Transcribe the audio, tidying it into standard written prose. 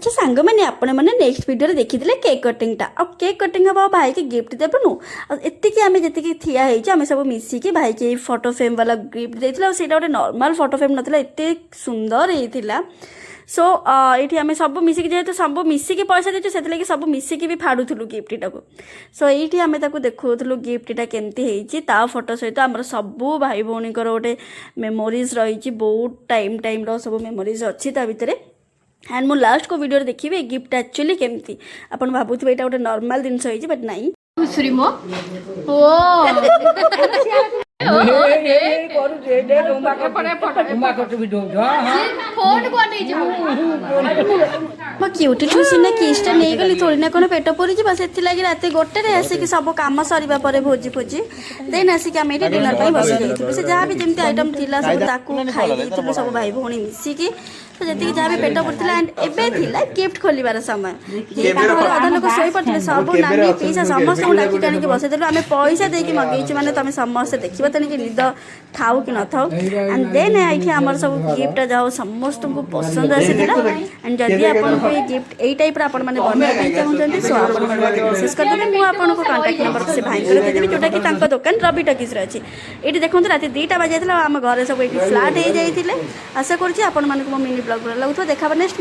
अच्छा सांग मैंने आपण मैंने नेक्स्ट वीडियो देखी केक कटिंगटा आ केक कटिंग हम भाई के गिफ्ट देवनु एतिकी आम जी ठिया होमें सब मिसिकी भाई के फोटो फ्रेम वाला गिफ्ट देता से गोटे नॉर्मल फोटो फ्रेम नाला एत सुंदर होता सो ये आम सब मिसिकी जेहेतु सब मिसिकी पैसा देचु से सब मिसिकी भी फाड़ुलु गिफ्टा को सो ये आम देखुलु गिफ्टा केमती होता फोटो सहित आम सब भाई भौणी गोटे मेमोरीज रही बहुत टाइम टाइम सब मेमोरीज अच्छी भितर एंड मु लास्ट को वीडियो देखिए गिफ्ट एक्चुअली केमती अपन भावुथे यहाँ गोटे नॉर्मल जिनस होती बट नाई खुसरीमो ओ मो क्यूटी ठूसी ना किसटा नहीं गली थोड़ी ना कौन पेट पड़ी बस से रात गोटे आसिक सब कम सरिबा परे भोजी भोजी देन आसिक आम ये डिनर पर बस जाइए से जहाँ भी जमी आइटम थी सब खाई सब भाई भौणी मिसिकी तो जी जहाँ भी पेट पड़ता एंड एवं गिफ्ट खोलार समय अधा लोग शोई पड़ते सब नानी पीसा समस्त डाकी टाणी बसईदेलु आम पैसा देकी मगेचु मैंने तुम समस्त देखा तेणिक निद थाऊ कि न थाऊ एंड देन ये आम सब गिफ्ट जाओ समस्त को पसंद आसी एंड जदि आपको ये गिफ्ट यही टाइप मैंने बनवाई चाहते सो आप मेसेज करदेवे मुझे आपको कॉन्टाक्ट नंबर से भाई देदेवी जोटा कि दुकान रवि टकिज अच्छी ये देखो रात 2टा बजाई आम घर सब ये फ्लाट हो जाते आशा करुँच आपण मो मिनी ब्लॉग लगुव देखा नेक्स्ट